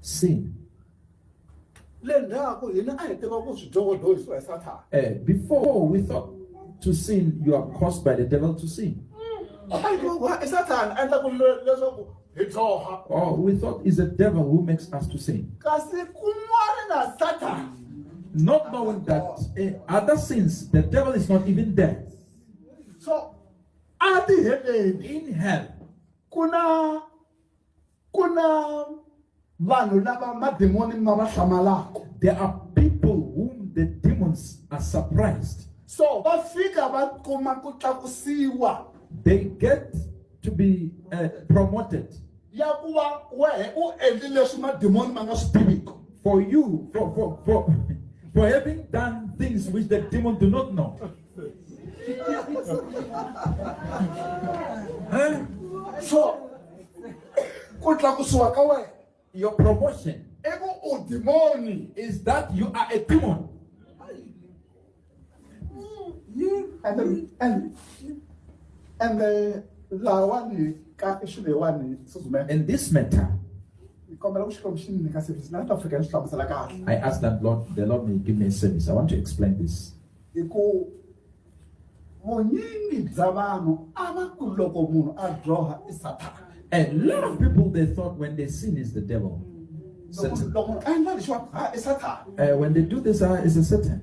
sin. Before we thought to sin, you are caused by the devil to sin. Or we thought it's the devil who makes us to sin. Not knowing that other sins, the devil is not even there. So, in hell, there are people whom the demons are surprised. So, they get to be promoted. For you, for having done things which the demon do not know. So, your promotion is that you are a demon. In this matter, I asked that the Lord may give me a service. I want to explain this. A lot of people, they thought when they sin is the devil. Satan. When they do this, it's a Satan.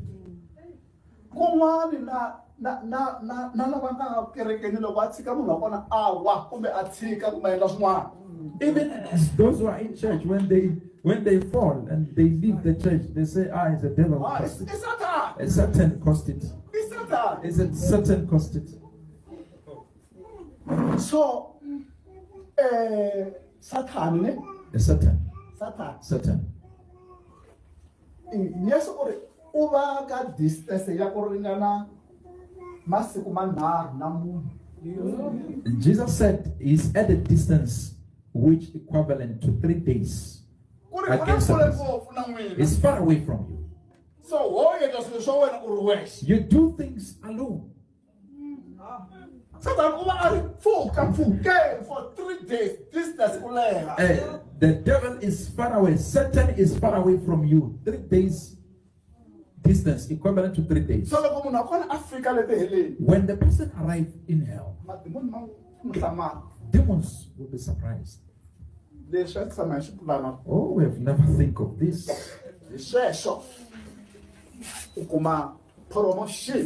Even those who are in church, when they fall and they leave the church, they say, it's the devil. A Satan caused it. It's a Satan caused it. So, Satan. A Satan. Satan. Yes, over distance, Jesus said he's at a distance which equivalent to 3 days. Against it's far away from you. So, you do things alone. For 3 days. The devil is far away. Satan is far away from you. 3 days distance equivalent to 3 days. When the person arrives in hell, demons will be surprised. Oh, we have never think of this.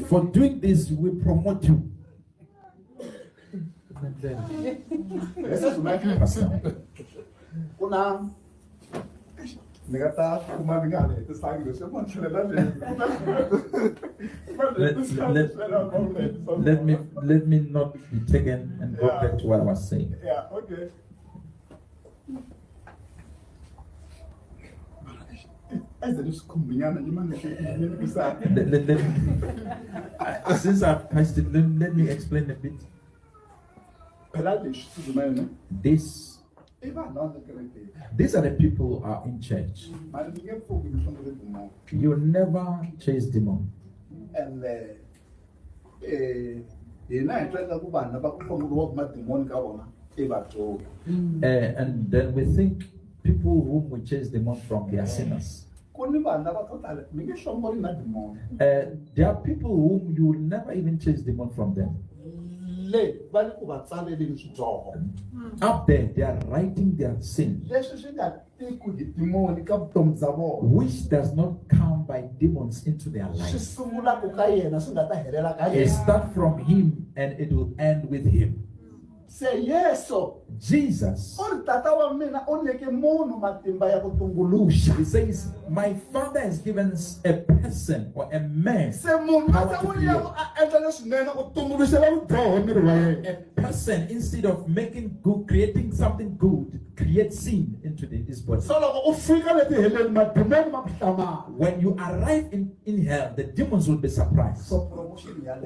For doing this, we promote you. Let me not be taken and go back to what I was saying. Yeah, okay. Since I've touched it, let me explain a bit. These are the people who are in church. You never chase demon. And then we think people whom we chase demon from, they are sinners. There are people whom you will never even chase demon from them. Up there, they are writing their sin, which does not come by demons into their life. It starts from him and it will end with him. Say yes, so Jesus. He says, my Father has given a person or a man a person, instead of making good, creating something good, create sin into this body. When you arrive in hell, the demons will be surprised.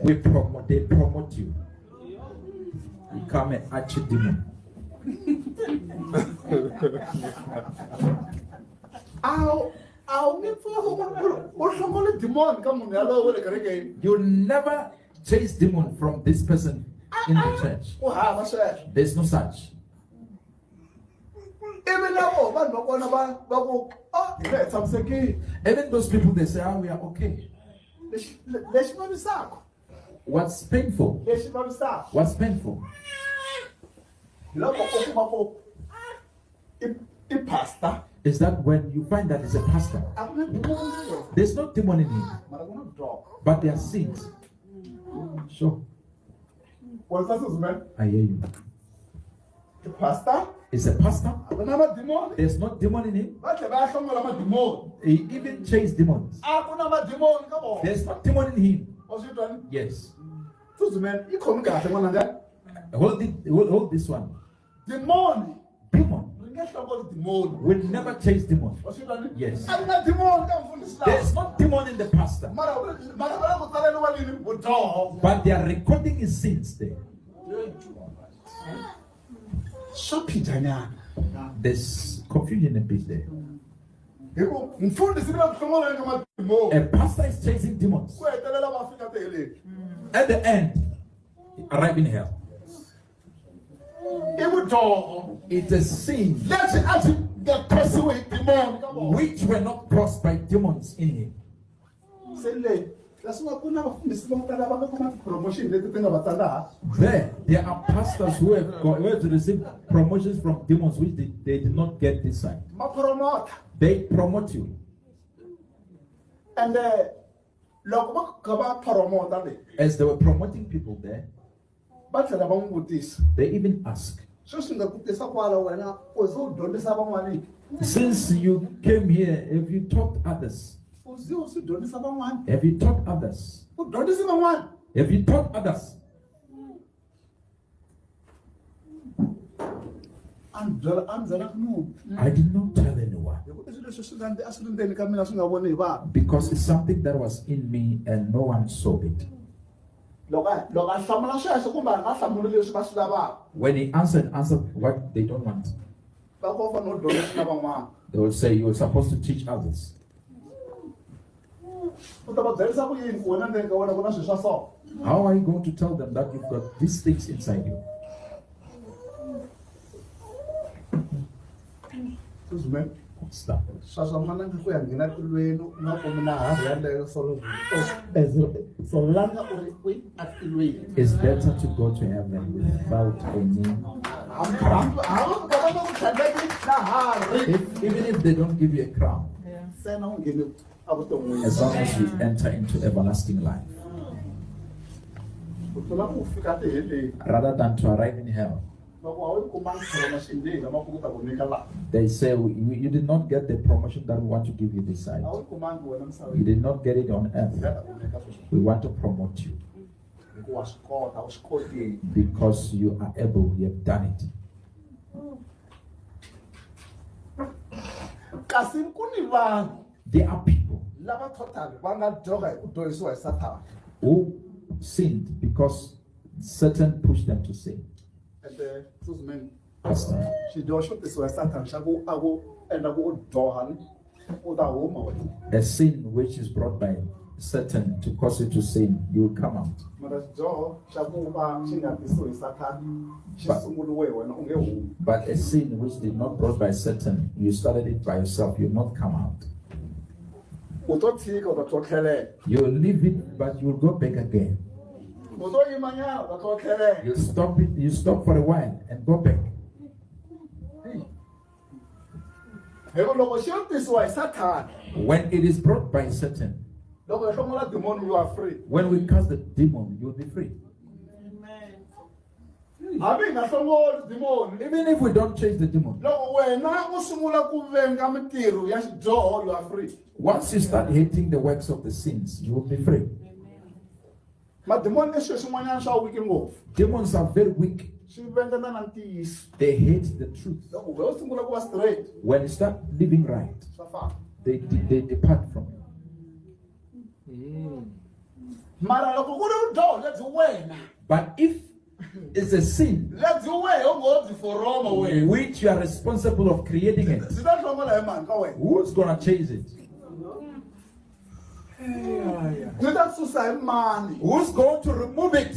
They promote you. Become an archdemon. You'll never chase demon from this person in the church. There's no such. Even those people, they say, we are okay. What's painful? What's painful? Is that when you find that it's a pastor, there's no demon in him, but there are sins. Sure. I hear you. The pastor is a pastor. There's no demon in him. He even chased demons. There's no demon in him. Yes. Hold this one. Demon will never chase demon. Yes. There's no demon in the pastor. But they are recording his sins there. There's confusion a bit there. A pastor is chasing demons. At the end, arrive in hell. It's a sin which were not crossed by demons in him. There are pastors who have received promotions from demons which they did not get this side. They promote you. And as they were promoting people there, they even ask, since you came here, have you taught others? Have you taught others? Have you taught others? I did not tell anyone. Because it's something that was in me and no one saw it. When he answered what they don't want. They will say, you were supposed to teach others. How are you going to tell them that you've got these things inside you? Stop. It's better to go to heaven without any crown. Even if they don't give you a crown, as long as you enter into everlasting life, rather than to arrive in hell. They say, you did not get the promotion that we want to give you this side. You did not get it on earth. We want to promote you. Because you are able, you have done it. There are people who sinned because Satan pushed them to sin. Pastor. A sin which is brought by Satan to cause you to sin, you will come out. But a sin which did not brought by Satan, you started it by yourself, you will not come out. You will leave it, but you will go back again. You stop it, you stop for a while and go back. When it is brought by Satan, when we cast the demon, you will be free. Even if we don't chase the demon, once you start hating the works of the sins, you will be free. Demons are very weak. They hate the truth. When you start living right, they depart from you. But if it's a sin which you are responsible of creating it, who's going to chase it? Who's going to remove it?